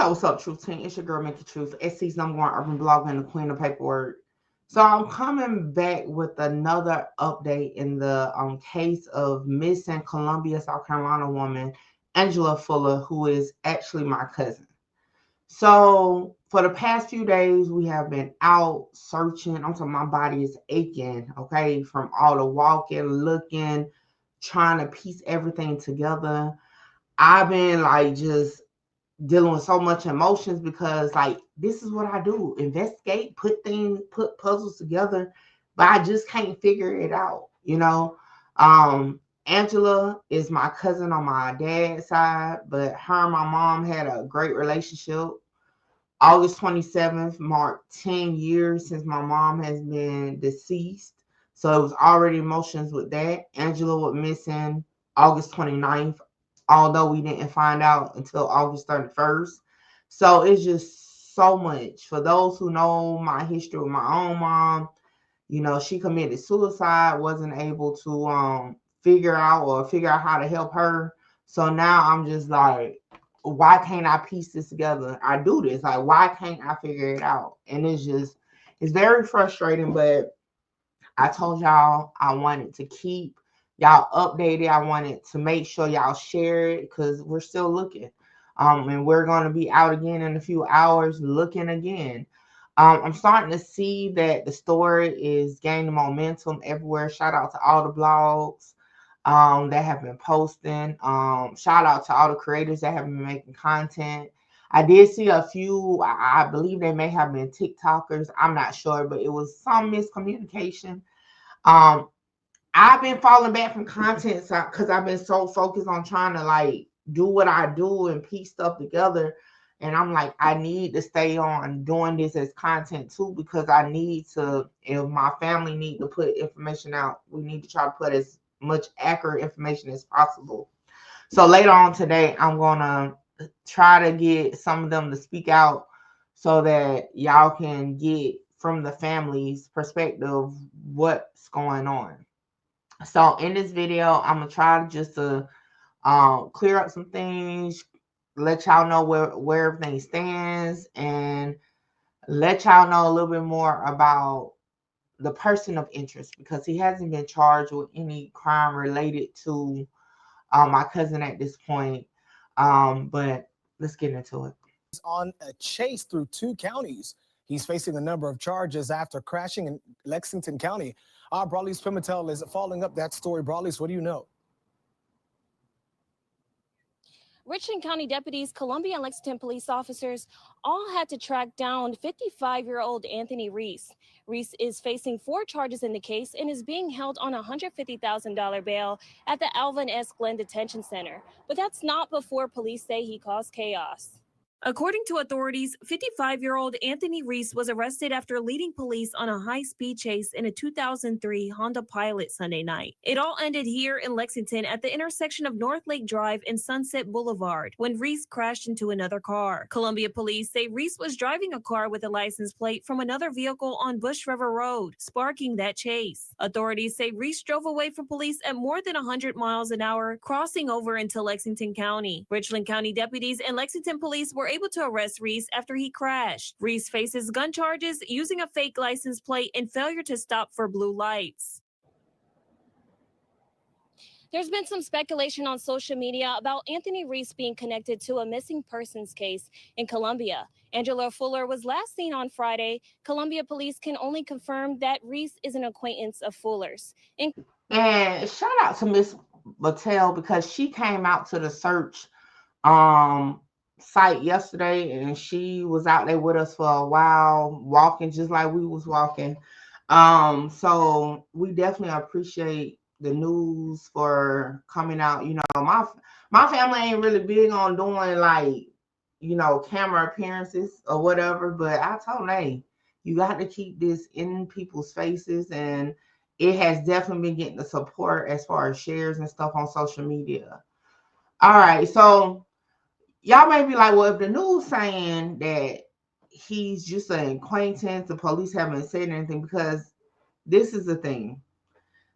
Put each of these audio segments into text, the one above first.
What's up, Truth Team? It's your girl, Make the Truth, SC's #1 urban blogger and the queen of paperwork. So I'm coming back with another update in the case of missing Columbia, South Carolina woman, Angela Fuller, who is actually my cousin. So for the past few days, we have been out searching. I'm talking my body is aching, okay, from all the walking, looking, trying to piece everything together. I've been like just dealing with so much emotions because like this is what I do: investigate, put puzzles together, but I just can't figure it out. Angela is my cousin on my dad's side, but her and my mom had a great relationship. August 27th marked 10 years since my mom has been deceased, so it was already emotions with that. Angela was missing August 29th, although we didn't find out until August 31st. So it's just so much. For those who know my history with my own mom, she committed suicide, wasn't able to figure out how to help her. So now I'm just like, why can't I piece this together? I do this. Like, why can't I figure it out? And it's very frustrating, but I told y'all I wanted to keep y'all updated. I wanted to make sure y'all share it because we're still looking. And we're going to be out again in a few hours looking again. I'm starting to see that the story is gaining momentum everywhere. Shout out to all the blogs that have been posting. Shout out to all the creators that have been making content. I did see a few, I believe they may have been TikTokers. I'm not sure, but it was some miscommunication. Um, I've been falling back from content because I've been so focused on trying to like do what I do and piece stuff together. And I'm like, I need to stay on doing this as content too, because I need to, if my family need to put information out, we need to try to put as much accurate information as possible. So later on today, I'm going to try to get some of them to speak out so that y'all can get from the family's perspective what's going on. So in this video, I'm gonna try just to clear up some things, let y'all know where everything stands, and let y'all know a little bit more about the person of interest, because he hasn't been charged with any crime related to my cousin at this point. But let's get into it. On a chase through 2 counties. He's facing a number of charges after crashing in Lexington County. Brawley's Pimentel is following up that story. Brawley's, what do you know? Richland County deputies, Columbia and Lexington police officers all had to track down 55-year-old Anthony Reese. Reese is facing 4 charges in the case and is being held on a $150,000 bail at the Alvin S. Glenn Detention Center. But that's not before police say he caused chaos. According to authorities, 55-year-old Anthony Reese was arrested after leading police on a high-speed chase in a 2003 Honda Pilot Sunday night. It all ended here in Lexington at the intersection of North Lake Drive and Sunset Boulevard when Reese crashed into another car. Columbia police say Reese was driving a car with a license plate from another vehicle on Bush River Road, sparking that chase. Authorities say Reese drove away from police at more than 100 miles an hour, crossing over into Lexington County. Richland County deputies and Lexington police were able to arrest Reese after he crashed. Reese faces gun charges, using a fake license plate, and failure to stop for blue lights. There's been some speculation on social media about Anthony Reese being connected to a missing persons case in Columbia. Angela Fuller was last seen on Friday. Columbia police can only confirm that Reese is an acquaintance of Fuller's. And shout out to Miss Battelle, because she came out to the search site yesterday, and she was out there with us for a while, walking just like we was walking. So we definitely appreciate the news for coming out. My family ain't really big on doing like camera appearances or whatever, but I told them, hey, you got to keep this in people's faces, and it has definitely been getting the support as far as shares and stuff on social media. All right, so y'all may be like, well, if the news saying that he's just an acquaintance, the police haven't said anything, because this is the thing.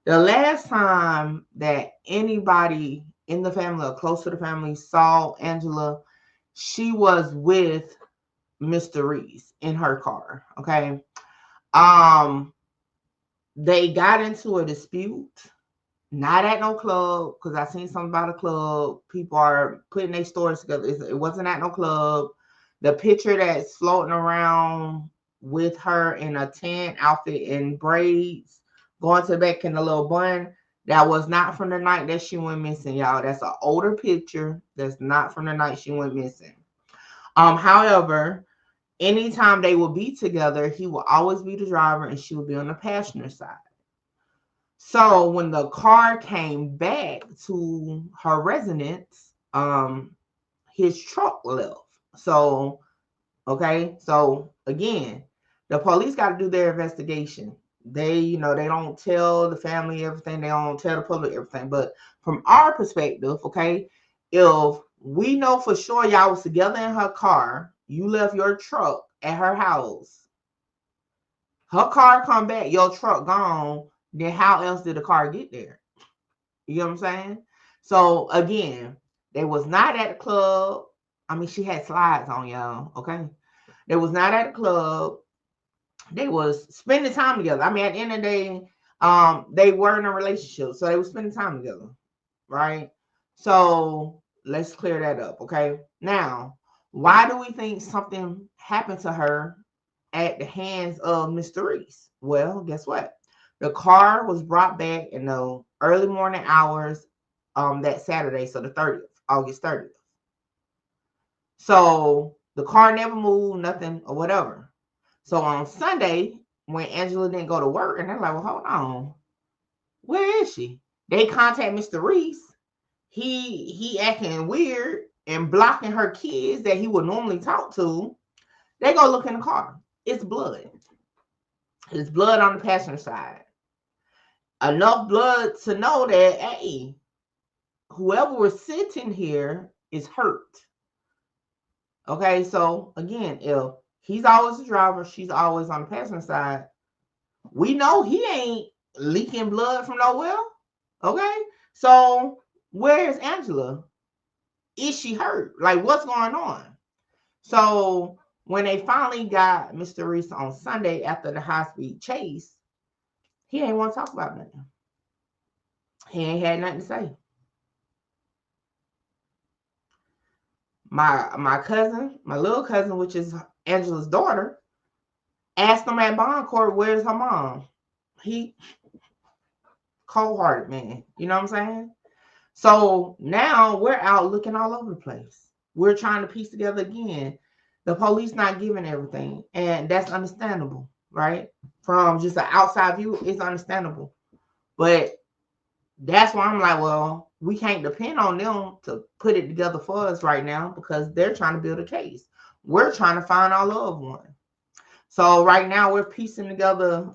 The last time that anybody in the family or close to the family saw Angela, she was with Mr. Reese in her car. Okay. They got into a dispute, not at no club, because I seen something about a club. People are putting their stories together. It wasn't at no club. The picture that's floating around with her in a tan outfit and braids, going to the back in a little bun, that was not from the night that she went missing, y'all. That's an older picture. That's not from the night she went missing. However, anytime they would be together, he will always be the driver and she would be on the passenger side. So when the car came back to her residence, his truck left. So, okay, so again, the police got to do their investigation. They don't tell the family everything. They don't tell the public everything. But from our perspective, okay, if we know for sure y'all was together in her car, you left your truck at her house, her car come back, your truck gone, then how else did the car get there? You know what I'm saying? So again, they was not at the club. I mean, she had slides on, y'all. Okay. They was not at the club. They was spending time together. I mean, at the end of the day, they were in a relationship. So they were spending time together. Right? So let's clear that up. Okay. Now, why do we think something happened to her at the hands of Mr. Reese? Well, guess what? The car was brought back in the early morning hours that Saturday, so the 30th, August 30th. So the car never moved, nothing or whatever. So on Sunday, when Angela didn't go to work, and they're like, well, hold on, where is she? They contact Mr. Reese. He acting weird and blocking her kids that he would normally talk to. They go look in the car. It's blood. It's blood on the passenger side. Enough blood to know that, hey, whoever was sitting here is hurt. Okay, so again, if he's always the driver, she's always on the passenger side, we know he ain't leaking blood from nowhere. Okay, so where is Angela? Is she hurt? Like, what's going on? So when they finally got Mr. Reese on Sunday after the high-speed chase, he ain't want to talk about nothing. He ain't had nothing to say. My cousin, my little cousin, which is Angela's daughter, asked him at bond court, where's her mom? He cold-hearted man. You know what I'm saying? So now we're out looking all over the place. We're trying to piece together again. The police not giving everything, and that's understandable, right? From just an outside view, it's understandable. But that's why I'm like, well, we can't depend on them to put it together for us right now because they're trying to build a case. We're trying to find our loved one. So right now we're piecing together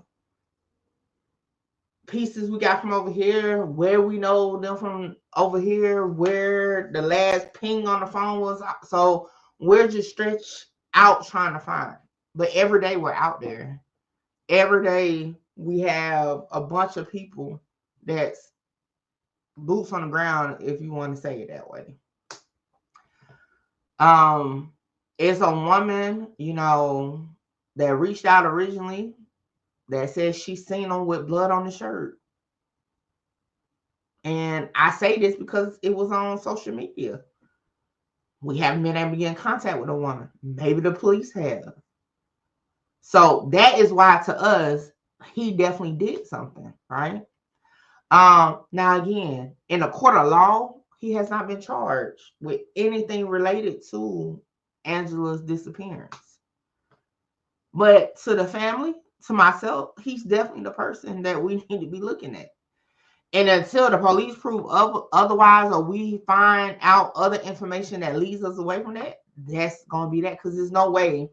pieces we got from over here, where we know them from over here, where the last ping on the phone was. So we're just stretched out trying to find. But every day we're out there. Every day we have a bunch of people that's boots on the ground, if you want to say it that way. It's a woman, that reached out originally that says she's seen him with blood on the shirt. And I say this because it was on social media. We haven't been able to get in contact with a woman. Maybe the police have. So that is why, to us, he definitely did something, right? Now again, in a court of law, he has not been charged with anything related to Angela's disappearance. But to the family, to myself, he's definitely the person that we need to be looking at. And until the police prove otherwise, or we find out other information that leads us away from that, that's going to be that. Because there's no way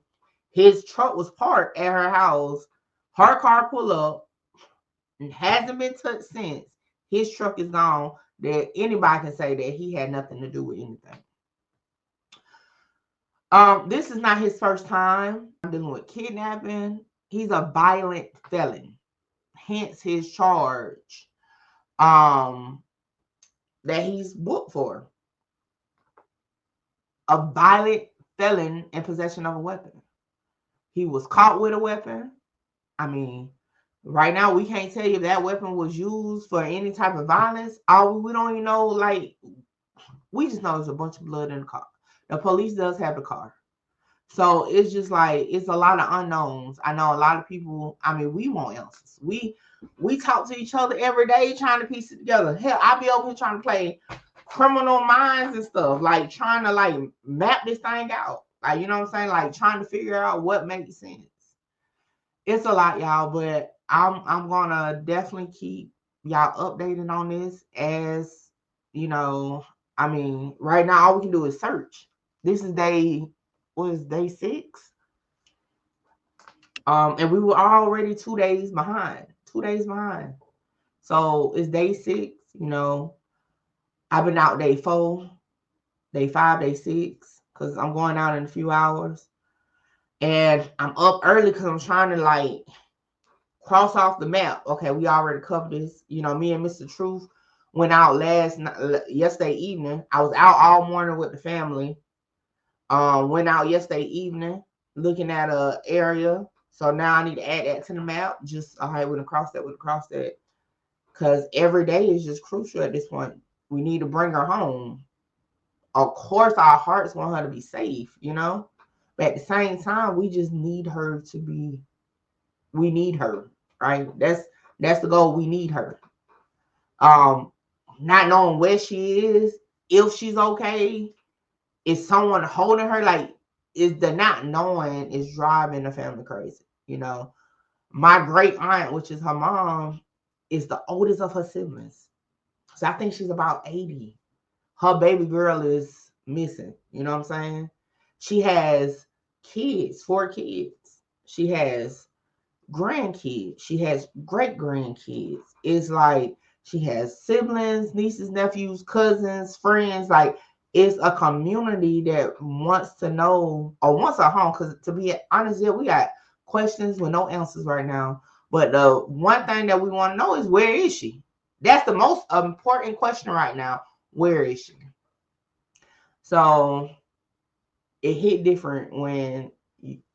his truck was parked at her house. Her car pulled up and hasn't been touched since. His truck is gone. That anybody can say that he had nothing to do with anything. This is not his first time dealing with kidnapping. He's a violent felon. Hence his charge that he's booked for. a violent felon in possession of a weapon. He was caught with a weapon. I mean, right now we can't tell you if that weapon was used for any type of violence. We don't even know, like, we just know there's a bunch of blood in the car. The police does have the car. So it's just like, it's a lot of unknowns. I know a lot of people, I mean, we want answers. We talk to each other every day trying to piece it together. Hell, I be over here trying to play Criminal Minds and stuff, like trying to like map this thing out. Like, you know what I'm saying? Like trying to figure out what makes sense. It's a lot, y'all, but I'm gonna definitely keep y'all updated on this as, you know, I mean, right now all we can do is search. This is day 6? And we were already 2 days behind. 2 days behind. So it's day 6, you know. I've been out day 4, day 5, day 6, because I'm going out in a few hours. And I'm up early because I'm trying to like cross off the map. Okay, we already covered this. You know, me and Mr. Truth went out yesterday evening. I was out all morning with the family. Went out yesterday evening looking at a area. So now I need to add that to the map. Just all right, we're gonna cross that. Because every day is just crucial at this point. We need to bring her home. Of course, our hearts want her to be safe, you know. But at the same time, we just need her to be. We need her, right? That's the goal. We need her. Not knowing where she is, if she's okay, is someone holding her? Like, is the not knowing is driving the family crazy? You know, my great aunt, which is her mom, is the oldest of her siblings. So I think she's about 80. Her baby girl is missing. You know what I'm saying? She has kids, 4 kids. She has grandkids. She has great grandkids. It's like she has siblings, nieces, nephews, cousins, friends. Like, it's a community that wants to know or wants a home. Because to be honest, yeah, we got questions with no answers right now. But the one thing that we want to know is, where is she? That's the most important question right now. Where is she? So it hit different when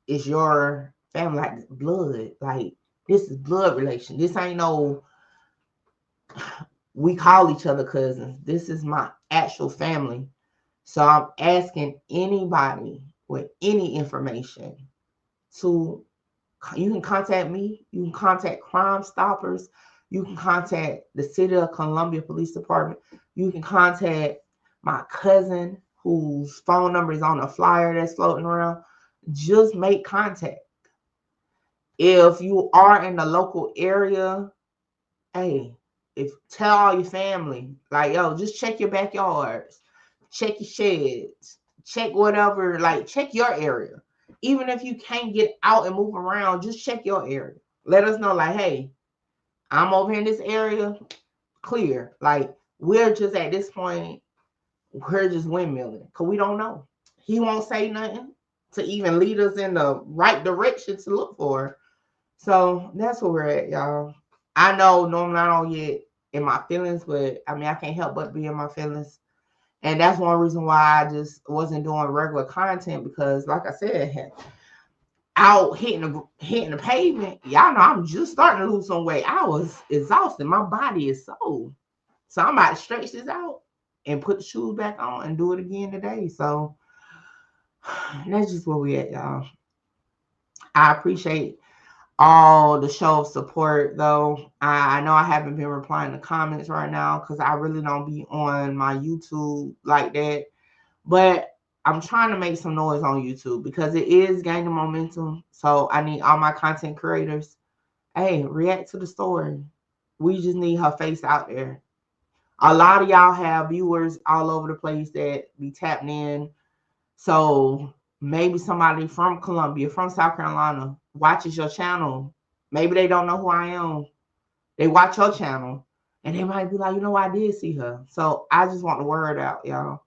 it's your family, like blood. Like, this is blood relation. This ain't no, we call each other cousins. This is my actual family. So I'm asking anybody with any information you can contact me. You can contact Crime Stoppers. You can contact the City of Columbia Police Department. You can contact my cousin, whose phone number is on a flyer that's floating around. Just make contact. If you are in the local area, hey, tell all your family, like, yo, just check your backyards, check your sheds, check whatever, like, check your area. Even if you can't get out and move around, just check your area. Let us know, like, hey, I'm over in this area, clear. Like, we're just at this point, we're just windmilling because we don't know. He won't say nothing to even lead us in the right direction to look for her. So that's where we're at, y'all. I know normally I don't get in my feelings, but I mean, I can't help but be in my feelings. And that's one reason why I just wasn't doing regular content, because, like I said, out hitting the pavement, y'all know I'm just starting to lose some weight. I was exhausted. My body is so I'm about to stretch this out and put the shoes back on and do it again today. So that's just where we at, y'all. I appreciate all the show of support, though. I know I haven't been replying to comments right now because I really don't be on my YouTube like that. But I'm trying to make some noise on YouTube because it is gaining momentum. So I need all my content creators, hey, react to the story. We just need her face out there. A lot of y'all have viewers all over the place that be tapping in. So maybe somebody from Columbia, from South Carolina, watches your channel. Maybe they don't know who I am. They watch your channel and they might be like, you know, I did see her. So I just want the word out, y'all.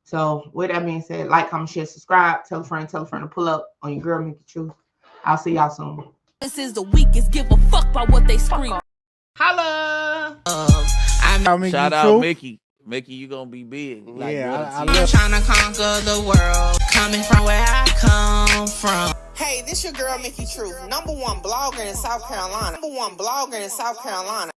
So with that being said, like, comment, share, subscribe, tell a friend to pull up on your girl, Mickey Truth. I'll see y'all soon. This is the weakest. Give a fuck by what they scream. Holla! Shout out Mickey. Mickey, you gonna be big. Like, Yeah, I'm trying to conquer the world, coming from where I come from. Hey, this your girl, Mickey Truth, #1 blogger in South Carolina. #1 blogger in South Carolina.